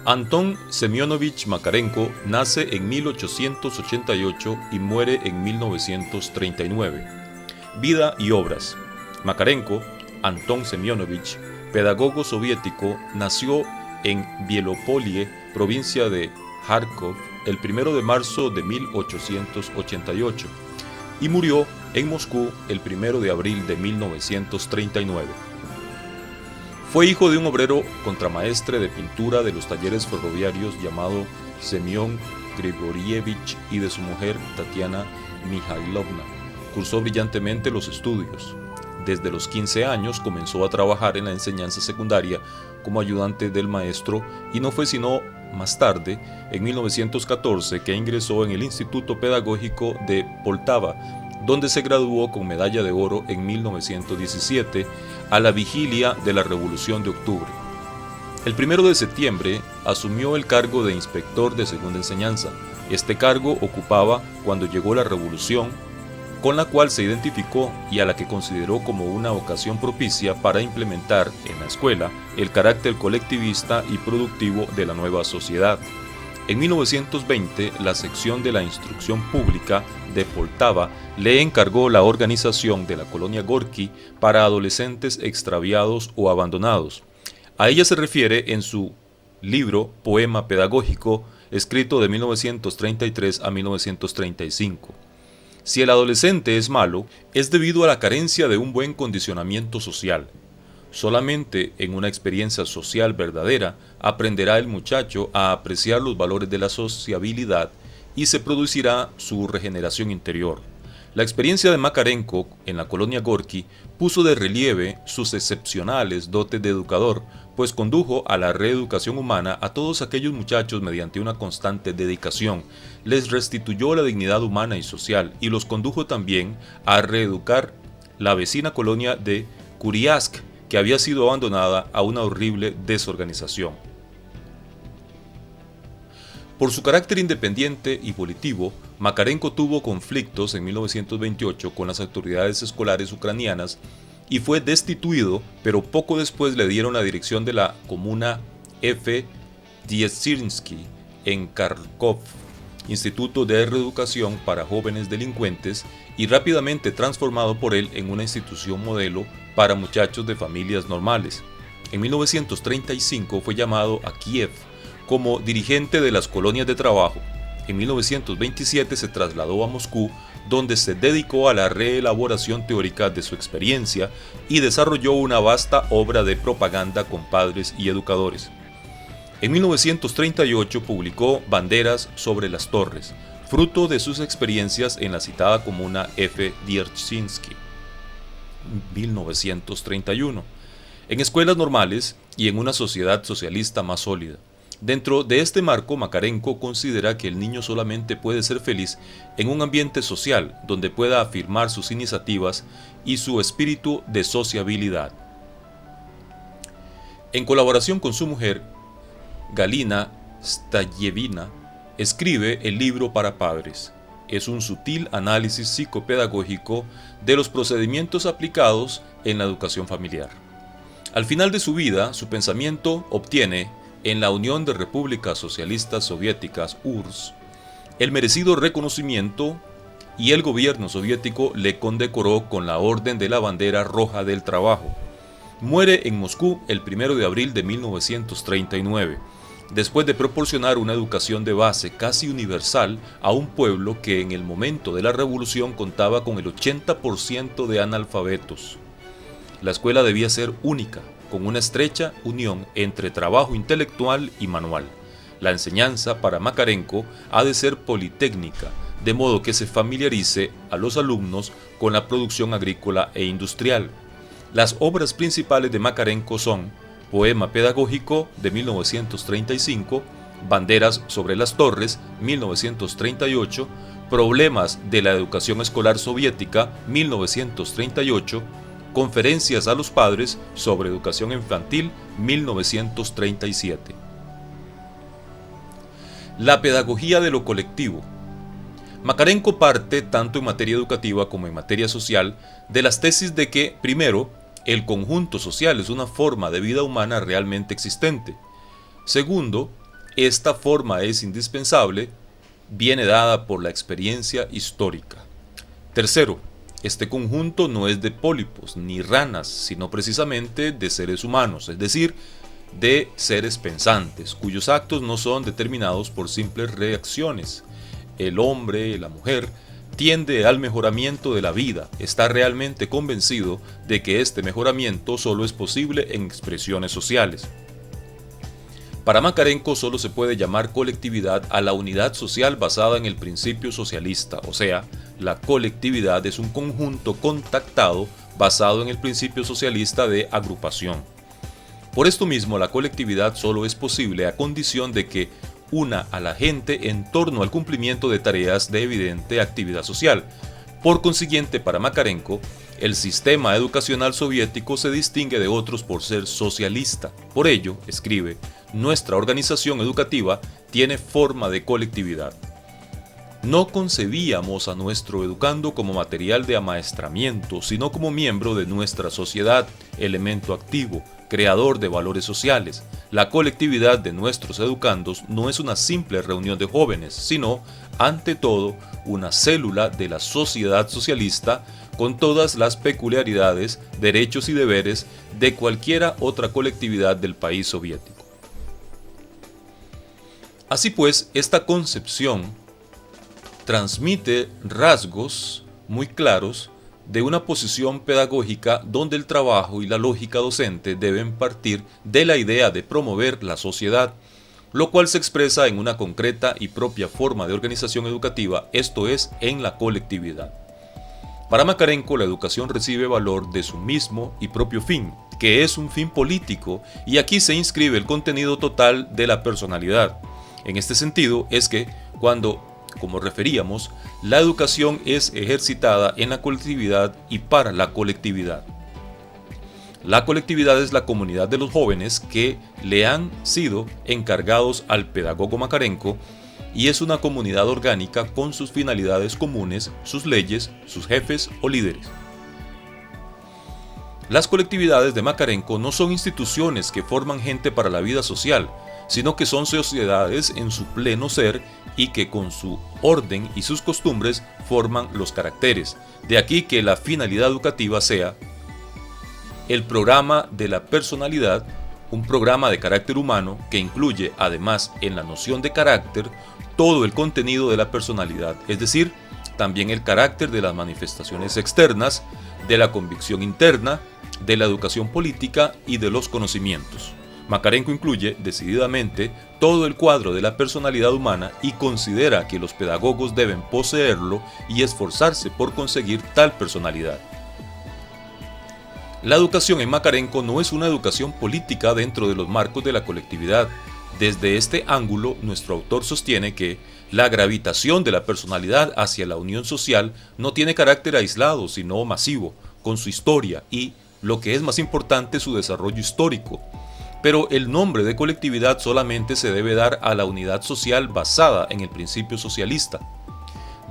Antón Semyonovich Makarenko nace en 1888 y muere en 1939. Vida y obras. Makarenko, Antón Semyonovich, pedagogo soviético, nació en Bielopolie, provincia de Kharkov, el 1 de marzo de 1888 y murió en Moscú el 1 de abril de 1939. Fue hijo de un obrero contramaestre de pintura de los talleres ferroviarios llamado Semyon Grigorievich y de su mujer Tatiana Mikhailovna. Cursó brillantemente los estudios. Desde los 15 años comenzó a trabajar en la enseñanza secundaria como ayudante del maestro y no fue sino más tarde, en 1914, que ingresó en el Instituto Pedagógico de Poltava, donde se graduó con medalla de oro en 1917, a la vigilia de la Revolución de Octubre. El 1 de septiembre asumió el cargo de inspector de segunda enseñanza. Este cargo ocupaba cuando llegó la Revolución, con la cual se identificó y a la que consideró como una ocasión propicia para implementar en la escuela el carácter colectivista y productivo de la nueva sociedad. En 1920, la sección de la instrucción pública de Poltava le encargó la organización de la colonia Gorki para adolescentes extraviados o abandonados. A ella se refiere en su libro Poema Pedagógico, escrito de 1933 a 1935. Si el adolescente es malo, es debido a la carencia de un buen condicionamiento social. Solamente en una experiencia social verdadera aprenderá el muchacho a apreciar los valores de la sociabilidad y se producirá su regeneración interior. La experiencia de Makarenko en la colonia Gorki puso de relieve sus excepcionales dotes de educador, pues condujo a la reeducación humana a todos aquellos muchachos mediante una constante dedicación, les restituyó la dignidad humana y social y los condujo también a reeducar la vecina colonia de Kuriask, que había sido abandonada a una horrible desorganización. Por su carácter independiente y volitivo, Makarenko tuvo conflictos en 1928 con las autoridades escolares ucranianas y fue destituido, pero poco después le dieron la dirección de la comuna F. Dietsirsky en Kharkov, Instituto de Reeducación para Jóvenes Delincuentes, y rápidamente transformado por él en una institución modelo para muchachos de familias normales. En 1935 fue llamado a Kiev como dirigente de las colonias de trabajo. En 1927 se trasladó a Moscú, donde se dedicó a la reelaboración teórica de su experiencia y desarrolló una vasta obra de propaganda con padres y educadores. En 1938 publicó Banderas sobre las Torres, fruto de sus experiencias en la citada comuna F. Dierchinsky. 1931. En escuelas normales y en una sociedad socialista más sólida. Dentro de este marco, Makarenko considera que el niño solamente puede ser feliz en un ambiente social donde pueda afirmar sus iniciativas y su espíritu de sociabilidad. En colaboración con su mujer, Galina Stajevina, escribe el libro para padres. Es un sutil análisis psicopedagógico de los procedimientos aplicados en la educación familiar. Al final de su vida, su pensamiento obtiene, en la Unión de Repúblicas Socialistas Soviéticas URSS, el merecido reconocimiento y el gobierno soviético le condecoró con la Orden de la Bandera Roja del Trabajo. Muere en Moscú el 1 de abril de 1939, después de proporcionar una educación de base casi universal a un pueblo que en el momento de la revolución contaba con el 80% de analfabetos. La escuela debía ser única, con una estrecha unión entre trabajo intelectual y manual. La enseñanza para Makarenko ha de ser politécnica, de modo que se familiarice a los alumnos con la producción agrícola e industrial. Las obras principales de Makarenko son Poema Pedagógico de 1935, Banderas sobre las Torres, 1938, Problemas de la Educación Escolar Soviética, 1938, Conferencias a los Padres sobre Educación Infantil, 1937. La pedagogía de lo colectivo. Makarenko parte, tanto en materia educativa como en materia social, de las tesis de que, primero, el conjunto social es una forma de vida humana realmente existente. Segundo, esta forma es indispensable, viene dada por la experiencia histórica. Tercero, este conjunto no es de pólipos ni ranas, sino precisamente de seres humanos, es decir, de seres pensantes, cuyos actos no son determinados por simples reacciones. El hombre, la mujer, tiende al mejoramiento de la vida, está realmente convencido de que este mejoramiento solo es posible en expresiones sociales. Para Makarenko solo se puede llamar colectividad a la unidad social basada en el principio socialista, o sea, la colectividad es un conjunto contactado basado en el principio socialista de agrupación. Por esto mismo, la colectividad solo es posible a condición de que una a la gente en torno al cumplimiento de tareas de evidente actividad social. Por consiguiente, para Makarenko, el sistema educacional soviético se distingue de otros por ser socialista. Por ello, escribe, nuestra organización educativa tiene forma de colectividad. No concebíamos a nuestro educando como material de amaestramiento, sino como miembro de nuestra sociedad, elemento activo, creador de valores sociales. La colectividad de nuestros educandos no es una simple reunión de jóvenes, sino, ante todo, una célula de la sociedad socialista con todas las peculiaridades, derechos y deberes de cualquiera otra colectividad del país soviético. Así pues, esta concepción transmite rasgos muy claros de una posición pedagógica donde el trabajo y la lógica docente deben partir de la idea de promover la sociedad, lo cual se expresa en una concreta y propia forma de organización educativa, esto es, en la colectividad. Para Makarenko, la educación recibe valor de su mismo y propio fin, que es un fin político, y aquí se inscribe el contenido total de la personalidad. En este sentido es que, cuando, como referíamos, la educación es ejercitada en la colectividad y para la colectividad. La colectividad es la comunidad de los jóvenes que le han sido encargados al pedagogo Makarenko y es una comunidad orgánica con sus finalidades comunes, sus leyes, sus jefes o líderes. Las colectividades de Makarenko no son instituciones que forman gente para la vida social, sino que son sociedades en su pleno ser y que con su orden y sus costumbres forman los caracteres. De aquí que la finalidad educativa sea el programa de la personalidad, un programa de carácter humano que incluye además en la noción de carácter todo el contenido de la personalidad, es decir, también el carácter de las manifestaciones externas, de la convicción interna, de la educación política y de los conocimientos. Makarenko incluye decididamente todo el cuadro de la personalidad humana y considera que los pedagogos deben poseerlo y esforzarse por conseguir tal personalidad. La educación en Makarenko no es una educación política dentro de los marcos de la colectividad. Desde este ángulo, nuestro autor sostiene que la gravitación de la personalidad hacia la unión social no tiene carácter aislado, sino masivo, con su historia y, lo que es más importante, su desarrollo histórico. Pero el nombre de colectividad solamente se debe dar a la unidad social basada en el principio socialista.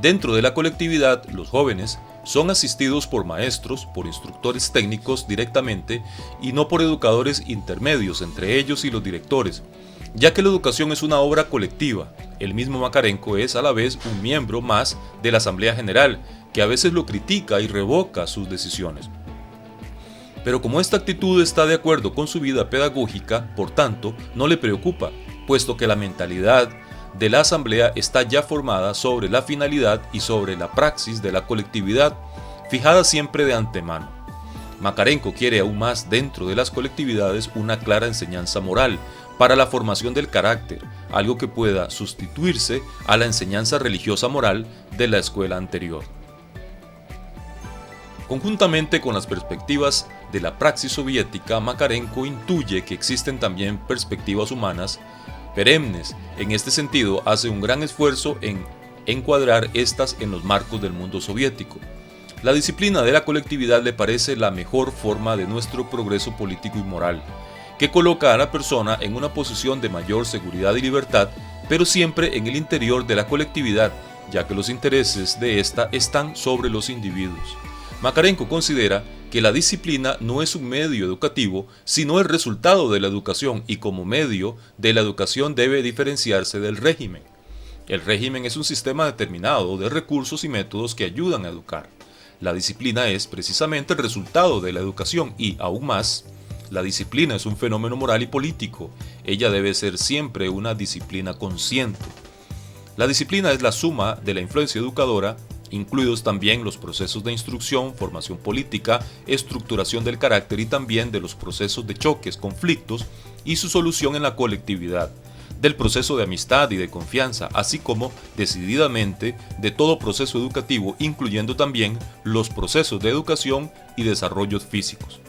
Dentro de la colectividad, los jóvenes son asistidos por maestros, por instructores técnicos directamente y no por educadores intermedios entre ellos y los directores, ya que la educación es una obra colectiva. El mismo Makarenko es a la vez un miembro más de la Asamblea General, que a veces lo critica y revoca sus decisiones. Pero como esta actitud está de acuerdo con su vida pedagógica, por tanto, no le preocupa, puesto que la mentalidad de la asamblea está ya formada sobre la finalidad y sobre la praxis de la colectividad, fijada siempre de antemano. Makarenko quiere aún más dentro de las colectividades una clara enseñanza moral para la formación del carácter, algo que pueda sustituirse a la enseñanza religiosa moral de la escuela anterior. Conjuntamente con las perspectivas de la praxis soviética, Makarenko intuye que existen también perspectivas humanas perennes. En este sentido, hace un gran esfuerzo en encuadrar estas en los marcos del mundo soviético. La disciplina de la colectividad le parece la mejor forma de nuestro progreso político y moral, que coloca a la persona en una posición de mayor seguridad y libertad, pero siempre en el interior de la colectividad, ya que los intereses de esta están sobre los individuos. Makarenko considera que la disciplina no es un medio educativo, sino el resultado de la educación, y como medio de la educación debe diferenciarse del régimen. El régimen es un sistema determinado de recursos y métodos que ayudan a educar. La disciplina es precisamente el resultado de la educación y, aún más, la disciplina es un fenómeno moral y político. Ella debe ser siempre una disciplina consciente. La disciplina es la suma de la influencia educadora, incluidos también los procesos de instrucción, formación política, estructuración del carácter y también de los procesos de choques, conflictos y su solución en la colectividad, del proceso de amistad y de confianza, así como, decididamente, de todo proceso educativo, incluyendo también los procesos de educación y desarrollos físicos.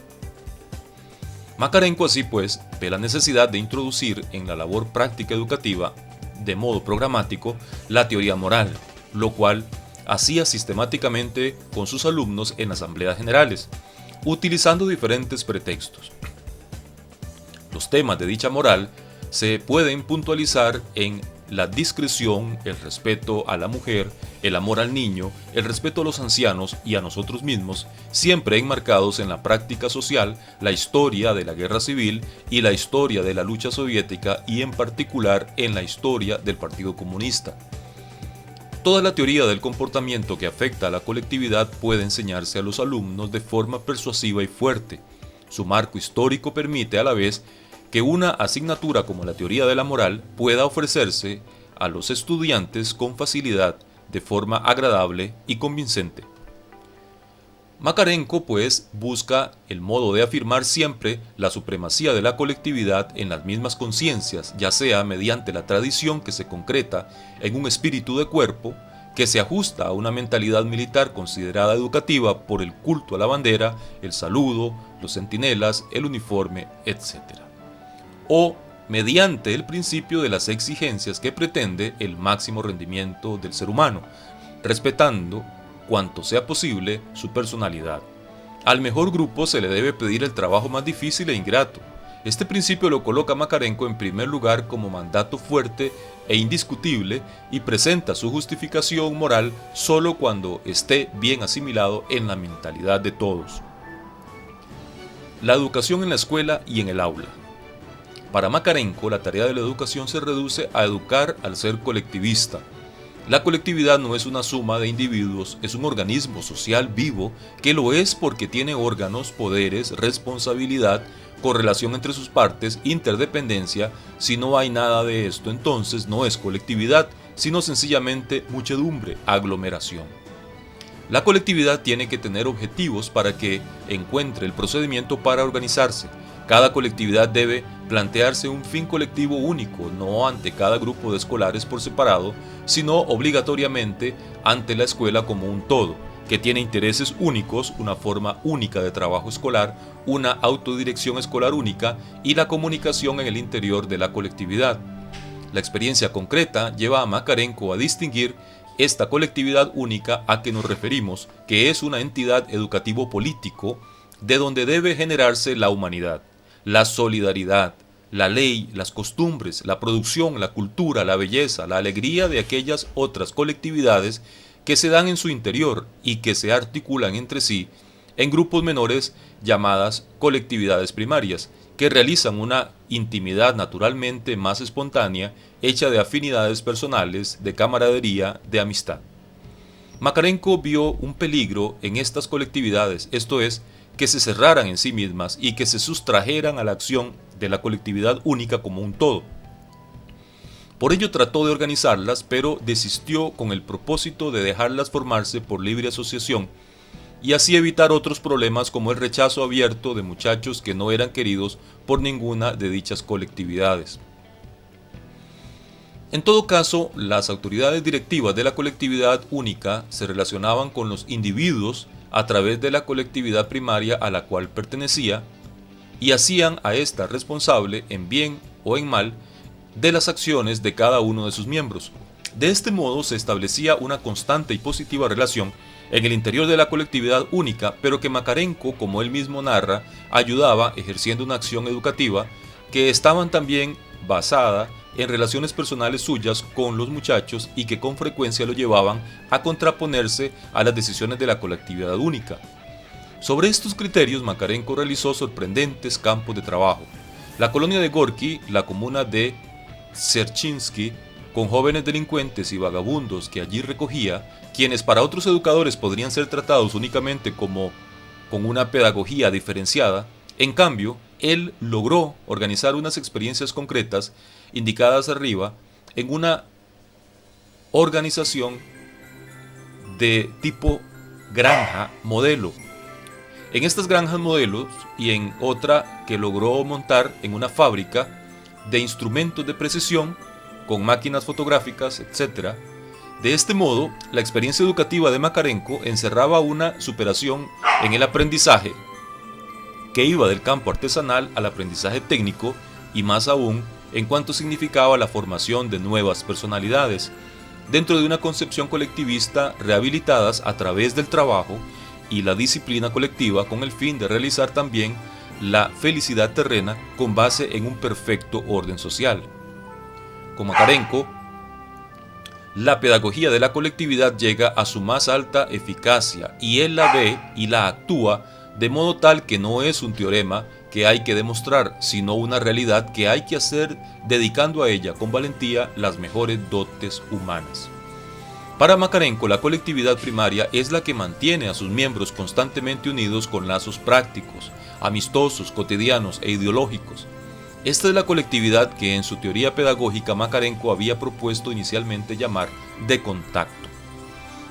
Makarenko, así pues, ve la necesidad de introducir en la labor práctica educativa, de modo programático, la teoría moral, lo cual hacía sistemáticamente con sus alumnos en asambleas generales, utilizando diferentes pretextos. Los temas de dicha moral se pueden puntualizar en la discreción, el respeto a la mujer, el amor al niño, el respeto a los ancianos y a nosotros mismos, siempre enmarcados en la práctica social, la historia de la guerra civil y la historia de la lucha soviética y en particular en la historia del Partido Comunista. Toda la teoría del comportamiento que afecta a la colectividad puede enseñarse a los alumnos de forma persuasiva y fuerte. Su marco histórico permite a la vez que una asignatura como la teoría de la moral pueda ofrecerse a los estudiantes con facilidad, de forma agradable y convincente. Makarenko, pues, busca el modo de afirmar siempre la supremacía de la colectividad en las mismas conciencias, ya sea mediante la tradición que se concreta en un espíritu de cuerpo, que se ajusta a una mentalidad militar considerada educativa por el culto a la bandera, el saludo, los centinelas, el uniforme, etc. O mediante el principio de las exigencias que pretende el máximo rendimiento del ser humano, respetando cuanto sea posible su personalidad. Al mejor grupo se le debe pedir el trabajo más difícil e ingrato. Este principio lo coloca Makarenko en primer lugar como mandato fuerte e indiscutible y presenta su justificación moral solo cuando esté bien asimilado en la mentalidad de todos. La educación en la escuela y en el aula. Para Makarenko, la tarea de la educación se reduce a educar al ser colectivista. La colectividad no es una suma de individuos, es un organismo social vivo que lo es porque tiene órganos, poderes, responsabilidad, correlación entre sus partes, interdependencia. Si no hay nada de esto, entonces no es colectividad, sino sencillamente muchedumbre, aglomeración. La colectividad tiene que tener objetivos para que encuentre el procedimiento para organizarse. Cada colectividad debe plantearse un fin colectivo único, no ante cada grupo de escolares por separado, sino obligatoriamente ante la escuela como un todo, que tiene intereses únicos, una forma única de trabajo escolar, una autodirección escolar única y la comunicación en el interior de la colectividad. La experiencia concreta lleva a Makarenko a distinguir esta colectividad única a que nos referimos, que es una entidad educativo-político de donde debe generarse la humanidad, la solidaridad, la ley, las costumbres, la producción, la cultura, la belleza, la alegría de aquellas otras colectividades que se dan en su interior y que se articulan entre sí en grupos menores llamadas colectividades primarias, que realizan una intimidad naturalmente más espontánea, hecha de afinidades personales, de camaradería, de amistad. Makarenko vio un peligro en estas colectividades, esto es, que se cerraran en sí mismas y que se sustrajeran a la acción de la colectividad única como un todo. Por ello trató de organizarlas, pero desistió con el propósito de dejarlas formarse por libre asociación y así evitar otros problemas como el rechazo abierto de muchachos que no eran queridos por ninguna de dichas colectividades. En todo caso, las autoridades directivas de la colectividad única se relacionaban con los individuos a través de la colectividad primaria a la cual pertenecía y hacían a ésta responsable, en bien o en mal, de las acciones de cada uno de sus miembros. De este modo se establecía una constante y positiva relación en el interior de la colectividad única, pero que Makarenko, como él mismo narra, ayudaba ejerciendo una acción educativa que estaban también basada en relaciones personales suyas con los muchachos y que con frecuencia lo llevaban a contraponerse a las decisiones de la colectividad única. Sobre estos criterios, Makarenko realizó sorprendentes campos de trabajo. La colonia de Gorky, la comuna de Dzerzhinsky, con jóvenes delincuentes y vagabundos que allí recogía, quienes para otros educadores podrían ser tratados únicamente como con una pedagogía diferenciada, en cambio, él logró organizar unas experiencias concretas indicadas arriba en una organización de tipo granja modelo. En estas granjas modelos y en otra que logró montar en una fábrica de instrumentos de precisión con máquinas fotográficas, etc. De este modo, la experiencia educativa de Makarenko encerraba una superación en el aprendizaje que iba del campo artesanal al aprendizaje técnico y más aún en cuanto significaba la formación de nuevas personalidades dentro de una concepción colectivista rehabilitadas a través del trabajo y la disciplina colectiva con el fin de realizar también la felicidad terrena con base en un perfecto orden social. Con Makarenko, la pedagogía de la colectividad llega a su más alta eficacia y él la ve y la actúa de modo tal que no es un teorema que hay que demostrar, sino una realidad que hay que hacer dedicando a ella con valentía las mejores dotes humanas. Para Makarenko, la colectividad primaria es la que mantiene a sus miembros constantemente unidos con lazos prácticos, amistosos, cotidianos e ideológicos. Esta es la colectividad que en su teoría pedagógica Makarenko había propuesto inicialmente llamar de contacto.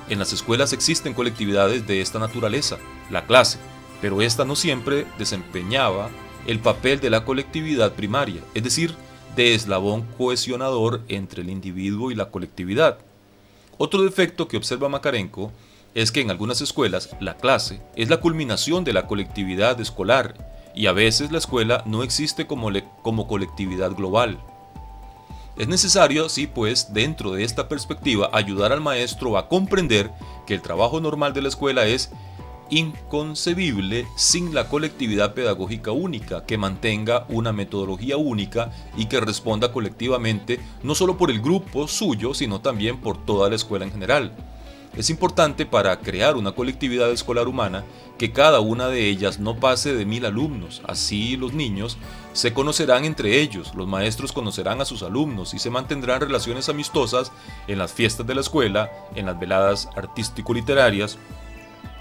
En las escuelas existen colectividades de esta naturaleza, la clase, pero esta no siempre desempeñaba el papel de la colectividad primaria, es decir, de eslabón cohesionador entre el individuo y la colectividad. Otro defecto que observa Makarenko es que en algunas escuelas la clase es la culminación de la colectividad escolar y a veces la escuela no existe como colectividad global. Es necesario, sí pues, dentro de esta perspectiva, ayudar al maestro a comprender que el trabajo normal de la escuela es inconcebible sin la colectividad pedagógica única, que mantenga una metodología única y que responda colectivamente no solo por el grupo suyo, sino también por toda la escuela en general. Es importante para crear una colectividad escolar humana que cada una de ellas no pase de 1000 alumnos, así los niños se conocerán entre ellos, los maestros conocerán a sus alumnos y se mantendrán relaciones amistosas en las fiestas de la escuela, en las veladas artístico-literarias,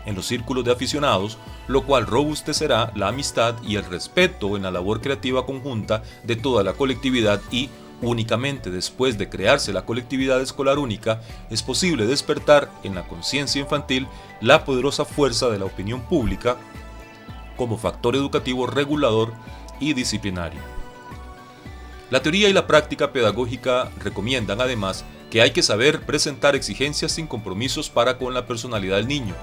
en los círculos de aficionados, lo cual robustecerá la amistad y el respeto en la labor creativa conjunta de toda la colectividad y, únicamente después de crearse la colectividad escolar única, es posible despertar en la conciencia infantil la poderosa fuerza de la opinión pública como factor educativo regulador y disciplinario. La teoría y la práctica pedagógica recomiendan además que hay que saber presentar exigencias sin compromisos para con la personalidad del niño,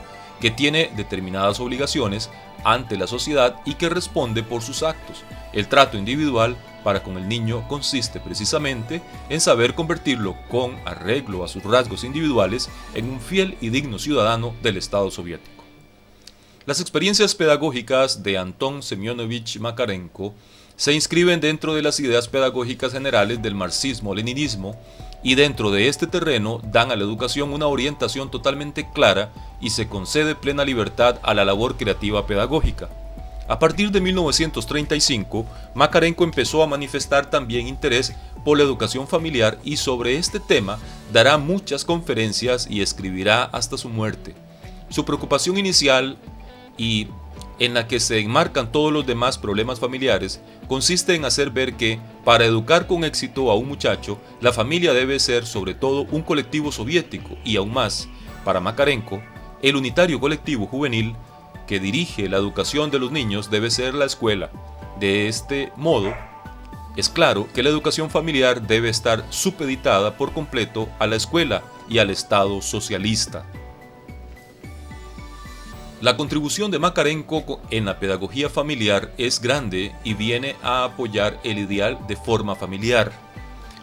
que tiene determinadas obligaciones ante la sociedad y que responde por sus actos. El trato individual para con el niño consiste precisamente en saber convertirlo con arreglo a sus rasgos individuales en un fiel y digno ciudadano del Estado soviético. Las experiencias pedagógicas de Anton Semyonovich Makarenko se inscriben dentro de las ideas pedagógicas generales del marxismo-leninismo y dentro de este terreno dan a la educación una orientación totalmente clara y se concede plena libertad a la labor creativa pedagógica. A partir de 1935, Makarenko empezó a manifestar también interés por la educación familiar y sobre este tema dará muchas conferencias y escribirá hasta su muerte. Su preocupación inicial y en la que se enmarcan todos los demás problemas familiares, consiste en hacer ver que, para educar con éxito a un muchacho, la familia debe ser sobre todo un colectivo soviético y aún más, para Makarenko, el unitario colectivo juvenil que dirige la educación de los niños debe ser la escuela. De este modo, es claro que la educación familiar debe estar supeditada por completo a la escuela y al Estado socialista. La contribución de Makarenko en la pedagogía familiar es grande y viene a apoyar el ideal de forma familiar,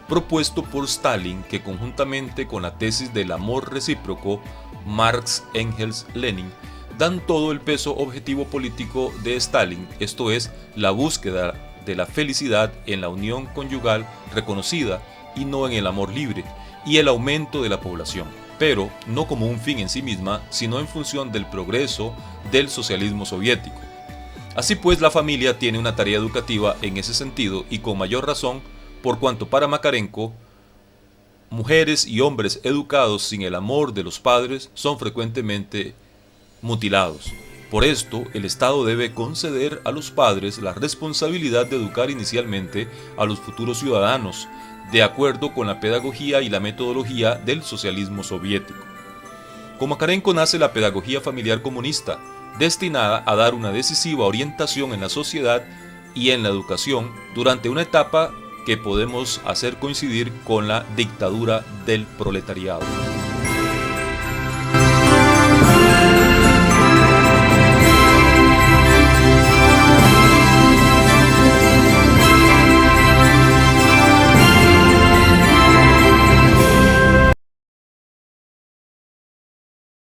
propuesto por Stalin, que conjuntamente con la tesis del amor recíproco, Marx, Engels, Lenin, dan todo el peso objetivo político de Stalin, esto es, la búsqueda de la felicidad en la unión conyugal reconocida y no en el amor libre, y el aumento de la población. pero no como un fin en sí misma, sino en función del progreso del socialismo soviético. Así pues, la familia tiene una tarea educativa en ese sentido y con mayor razón, por cuanto para Makarenko, mujeres y hombres educados sin el amor de los padres son frecuentemente mutilados. Por esto, el Estado debe conceder a los padres la responsabilidad de educar inicialmente a los futuros ciudadanos, de acuerdo con la pedagogía y la metodología del socialismo soviético. Con Makarenko nace la pedagogía familiar comunista, destinada a dar una decisiva orientación en la sociedad y en la educación durante una etapa que podemos hacer coincidir con la dictadura del proletariado.